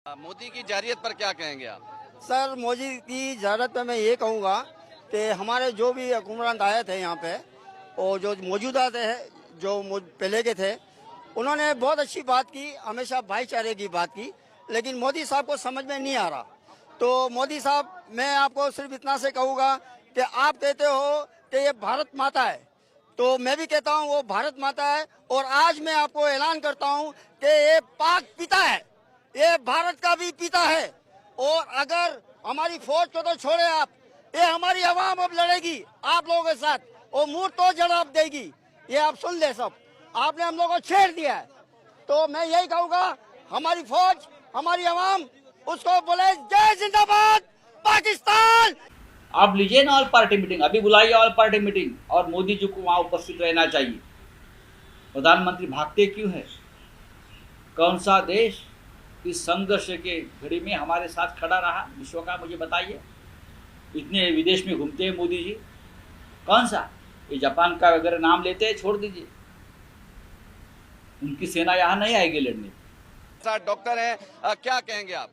मोदी की जारियत पर क्या कहेंगे आप? सर, मोदी की ज़्यादातर पे मैं ये कहूँगा कि हमारे जो भी हुक्मरान आए थे यहाँ पे और जो मौजूदा थे, जो पहले के थे, उन्होंने बहुत अच्छी बात की, हमेशा भाईचारे की बात की, लेकिन मोदी साहब को समझ में नहीं आ रहा। तो मोदी साहब, मैं आपको सिर्फ इतना से कहूँगा कि आप कहते हो कि ये भारत माता है, तो मैं भी कहता हूँ वो भारत माता है। और आज मैं आपको ऐलान करता हूँ कि ये पाक पिता है, ये भारत का भी पिता है। और अगर हमारी फौज को तो छोड़े आप, ये हमारी आवाम अब लड़ेगी आप लोगों के साथ और मुंह तो जवाब देगी। ये आप सुन ले सब, आपने हम लोगों को छेड़ दिया है। तो मैं यही कहूँगा, हमारी फौज, हमारी आवाम उसको बोले जय जिंदाबाद पाकिस्तान। आप लीजिए ना ऑल पार्टी मीटिंग, अभी बुलाइए ऑल पार्टी मीटिंग और मोदी जी को वहाँ उपस्थित रहना चाहिए। प्रधानमंत्री भागते क्यों है? कौन सा देश इस संघर्ष के घड़ी में हमारे साथ खड़ा रहा विश्व का, मुझे बताइए। इतने विदेश में घूमते हैं मोदी जी, कौन सा? ये जापान का अगर नाम लेते हैं छोड़ दीजिए, उनकी सेना यहाँ नहीं आएगी लड़ने। साथ डॉक्टर हैं, क्या कहेंगे आप?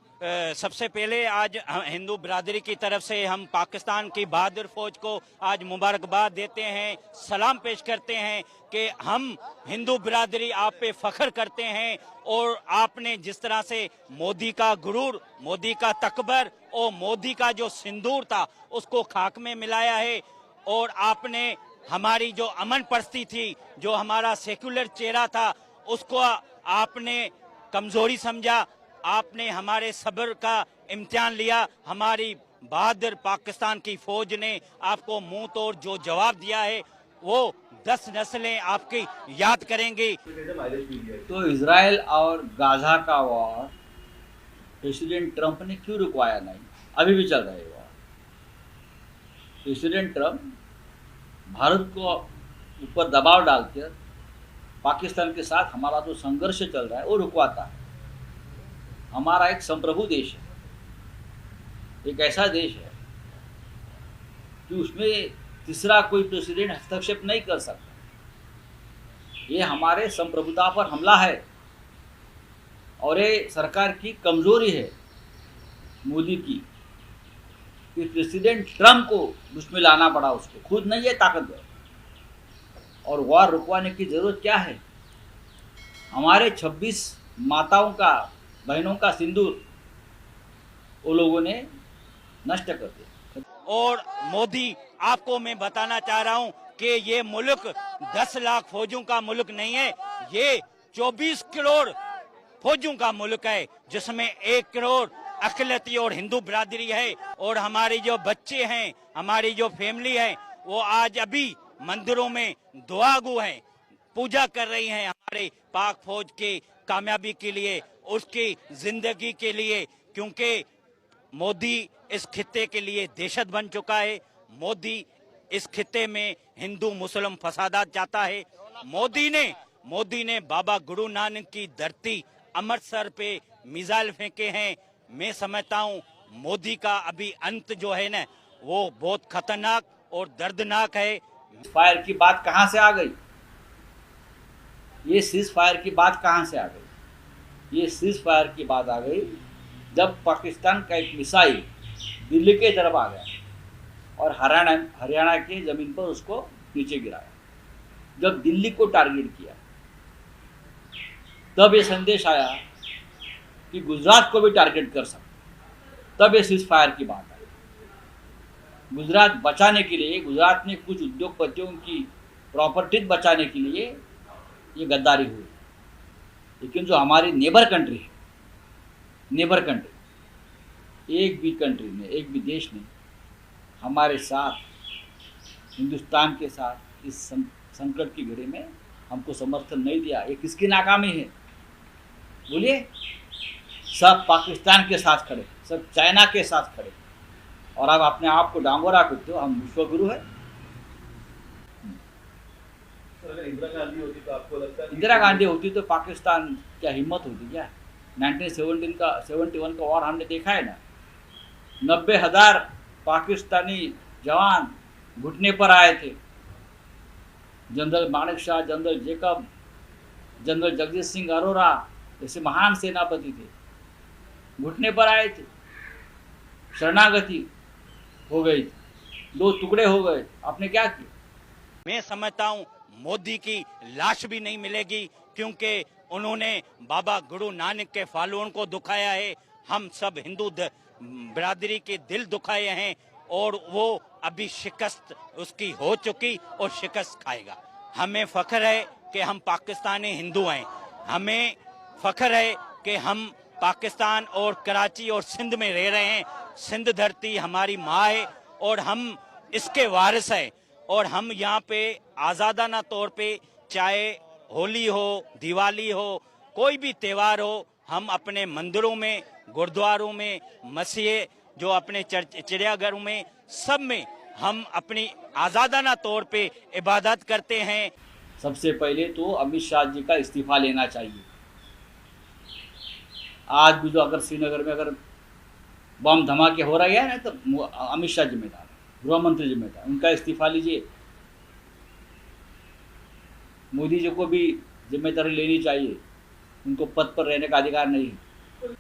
सबसे पहले आज हिंदू बिरादरी की तरफ से हम पाकिस्तान की बहादुर फौज को आज मुबारकबाद देते हैं, सलाम पेश करते हैं कि हम हिंदू बिरादरी आप पे फख्र करते हैं। और आपने जिस तरह से मोदी का गुरूर, मोदी का तकबर और मोदी का जो सिंदूर था उसको खाक में मिलाया है। और आपने हमारी जो अमन परस्ती थी, जो हमारा सेक्युलर चेहरा था, उसको आपने कमजोरी समझा। आपने हमारे सब्र का इम्तिहान लिया। हमारी बहादुर पाकिस्तान की फौज ने आपको मुंह तोड़ जो जवाब दिया है वो 10 नस्लें आपकी याद करेंगी। तो इजराइल और गाजा का वॉर प्रेसिडेंट ट्रंप ने क्यों रुकवाया नहीं? अभी भी चल रहा है वॉर। प्रेसिडेंट ट्रंप भारत को ऊपर दबाव डालकर पाकिस्तान के साथ हमारा जो संघर्ष चल रहा है वो रुकवाता है। हमारा एक संप्रभु देश है, एक ऐसा देश है कि उसमें तीसरा कोई प्रेसिडेंट हस्तक्षेप नहीं कर सकता। ये हमारे संप्रभुता पर हमला है और ये सरकार की कमजोरी है मोदी की कि प्रेसिडेंट ट्रंप को उसमें लाना पड़ा, उसको खुद नहीं है ताकतवर। और वॉर रुकवाने की जरूरत क्या है? हमारे 26 माताओं का, बहनों का सिंदूर वो लोगों ने नष्ट कर दिया। और मोदी, आपको मैं बताना चाह रहा हूं कि ये मुल्क 10 लाख फौजों का मुल्क नहीं है, ये 24 करोड़ फौजों का मुल्क है, जिसमें 1 करोड़ अकलियती और हिंदू बिरादरी है। और हमारी जो बच्चे हैं, हमारी जो फैमिली है, वो आज अभी मंदिरों में दुआगू हैं, पूजा कर रही हैं हमारे पाक फौज के कामयाबी के लिए, उसकी जिंदगी के लिए। क्योंकि मोदी इस खित्ते के लिए दहशत बन चुका है। मोदी इस खित्ते में हिंदू मुस्लिम फसादात चाहता है। मोदी ने बाबा गुरु नानक की धरती अमृतसर पे मिसाइल फेंके हैं। मैं समझता हूँ मोदी का अभी अंत जो है ना, वो बहुत खतरनाक और दर्दनाक है। फायर की बात कहाँ से आ गई? ये सीज फायर की बात कहाँ से आ गई? ये सीज फायर की बात आ गई जब पाकिस्तान का एक मिसाइल दिल्ली के तरफ आ गया और हरियाणा के ज़मीन पर उसको नीचे गिराया। जब दिल्ली को टारगेट किया तब ये संदेश आया कि गुजरात को भी टारगेट कर सकते। तब ये सीज फायर की बात आई। गुजरात बचाने के लिए, गुजरात में कुछ उद्योगपतियों की प्रॉपर्टीज बचाने के लिए ये गद्दारी हुई। लेकिन जो हमारी नेबर कंट्री है, नेबर कंट्री, एक भी कंट्री ने, एक भी देश ने हमारे साथ, हिंदुस्तान के साथ इस संकट की घड़ी में हमको समर्थन नहीं दिया। ये किसकी नाकामी है? बोलिए। सब पाकिस्तान के साथ खड़े, सब चाइना के साथ खड़े, और आप अपने आप को डांगोरा करते हो हम विश्वगुरु है। अगर इंदिरा गांधी होती तो आपको लगता है? इंदिरा गांधी होती तो पाकिस्तान क्या हिम्मत होती क्या? 1971 का वॉर हमने देखा है ना। 90,000 पाकिस्तानी जवान घुटने पर आए थे। General Manek Shah, general Jacob, general Jagjit Singh Arora जैसे महान सेनापति थे। घुटने पर आए थे, शरणागति हो गई थी, 2 टुकड़े हो गए, आपने क्या किया? मैं समझता हूं मोदी की लाश भी नहीं मिलेगी, क्योंकि उन्होंने बाबा गुरु नानक के फालों को दुखाया है। हम सब हिंदू बिरादरी के दिल दुखाए हैं और वो अभी शिकस्त उसकी हो चुकी और शिकस्त खाएगा। हमें फख्र है कि हम पाकिस्तानी हिंदू हैं। हमें फख्र है कि हम पाकिस्तान और कराची और सिंध में रह रहे हैं। सिंध धरती हमारी माँ है और हम इसके वारिस हैं। और हम यहाँ पे आज़ादाना तौर पे, चाहे होली हो, दिवाली हो, कोई भी त्यौहार हो, हम अपने मंदिरों में, गुरुद्वारों में, मस्जिद, जो अपने चिड़ियाघरों में, सब में हम अपनी आज़ादाना तौर पे इबादत करते हैं। सबसे पहले तो अमित शाह जी का इस्तीफा लेना चाहिए। आज भी जो अगर श्रीनगर में अगर बम धमाके हो रहे हैं ना, तो अमित शाह जिम्मेदार है, गृह मंत्री जिम्मेदार, उनका इस्तीफा लीजिए। मोदी जी को भी जिम्मेदारी लेनी चाहिए, उनको पद पर रहने का अधिकार नहीं है।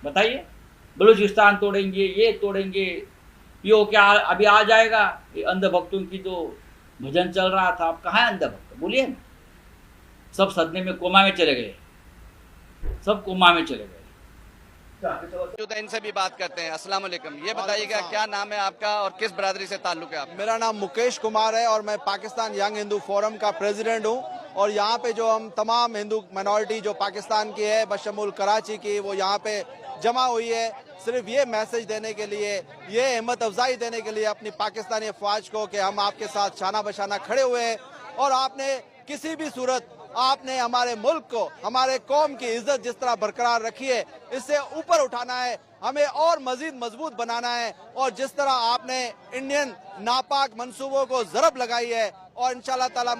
बताइए, बलूचिस्तान तोड़ेंगे, ये तोड़ेंगे, पीओ क्या अभी आ जाएगा? ये अंधभक्तों की जो भजन चल रहा था, आप कहाँ है अंधभक्त? बोलिए ना। सब सदमे में कोमा में चले गए, सब कोमा में चले गए। जो था इनसे भी बात करते हैं। अस्सलाम वालेकुम। ये बताइएगा क्या नाम है आपका और किस बरादरी से ताल्लुक है आपका? मेरा नाम मुकेश कुमार है और मैं पाकिस्तान यंग हिंदू फोरम का प्रेसिडेंट हूं। और यहाँ पे जो हम तमाम हिंदू माइनॉरिटी जो पाकिस्तान की है, बशमुल कराची की, वो यहाँ पे जमा हुई है सिर्फ ये मैसेज देने के लिए, ये हिम्मत अफजाई देने के लिए अपनी पाकिस्तानी अफवाज को कि हम आपके साथ शाना बशाना खड़े हुए हैं और आपने किसी भी सूरत आपने हमारे मुल्क को, हमारे कौम की इज्जत जिस तरह बरकरार रखी है, इससे ऊपर उठाना है, हमें और मजीद मजबूत बनाना है। और जिस तरह आपने इंडियन नापाक मंसूबों को जरब लगाई है, और इंशाल्लाह ताला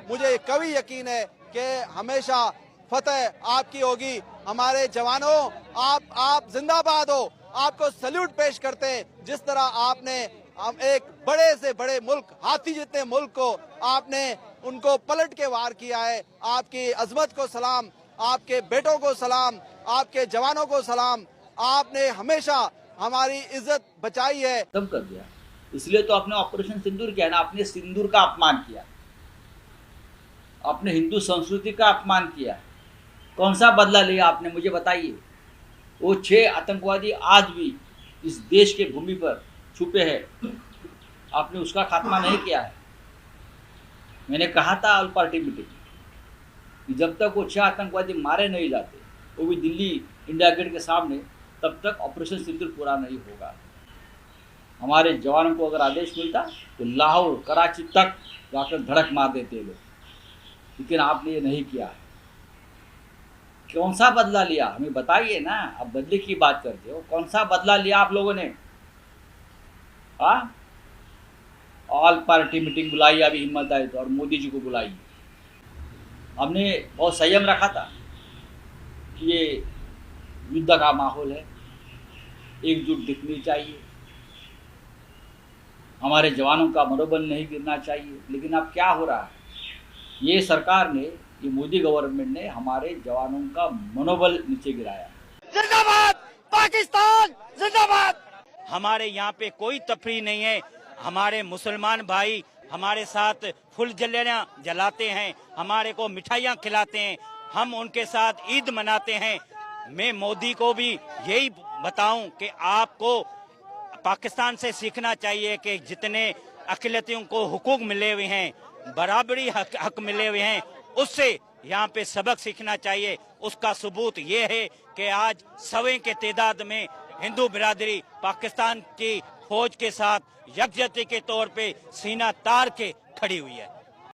मुझे कभी यकीन है कि हमेशा फतेह आपकी होगी। हमारे जवानों, आप जिंदाबाद हो, आपको सल्यूट पेश करते हैं। जिस तरह आपने हम एक बड़े से बड़े मुल्क, हाथी जितने मुल्क को आपने उनको पलट के वार किया है, आपकी अजमत को सलाम, आपके बेटों को सलाम, आपके जवानों को सलाम। आपने हमेशा हमारी इज्जत बचाई है। तब कर दिया, इसलिए तो आपने ऑपरेशन सिंदूर किया ना। आपने सिंदूर का अपमान किया, आपने हिंदू संस्कृति का अपमान किया। कौन सा बदला लिया आपने, मुझे बताइए। वो 6 आतंकवादी आज भी इस देश के भूमि पर छुपे हैं, आपने उसका खात्मा नहीं किया है। मैंने कहा था ऑल पार्टी मीटिंग कि जब तक वो 6 आतंकवादी मारे नहीं जाते, वो भी दिल्ली इंडिया गेट के सामने, तब तक ऑपरेशन सिंदूर पूरा नहीं होगा। हमारे जवानों को अगर आदेश मिलता तो लाहौर, कराची तक जाकर धड़क मार देते लोग, लेकिन आपने ये नहीं किया है। कौन सा बदला लिया, हमें बताइए ना। आप बदले की बात करते हो, कौन सा बदला लिया आप लोगों ने? ऑल पार्टी मीटिंग बुलाई, अभी हिम्मत आई तो, और मोदी जी को बुलाई। हमने बहुत संयम रखा था कि ये युद्ध का माहौल है, एकजुट दिखनी चाहिए, हमारे जवानों का मनोबल नहीं गिरना चाहिए। लेकिन अब क्या हो रहा है, ये सरकार ने, ये मोदी गवर्नमेंट ने हमारे जवानों का मनोबल नीचे गिराया। जिंदाबाद पाकिस्तान, जिंदाबाद। हमारे यहाँ पे कोई तफरी नहीं है। हमारे मुसलमान भाई हमारे साथ फुलझड़ियाँ जलाते हैं, हमारे को मिठाइयाँ खिलाते हैं, हम उनके साथ ईद मनाते हैं। मैं मोदी को भी यही बताऊं कि आपको पाकिस्तान से सीखना चाहिए कि जितने अक़लियतों को हुकूक मिले हुए हैं, बराबरी हक मिले हुए हैं, उससे यहाँ पे सबक सीखना चाहिए। उसका सबूत ये है कि आज 100 के तादाद में हिंदू बिरादरी पाकिस्तान की फौज के साथ यकजहती के तौर पे सीना तार के खड़ी हुई है।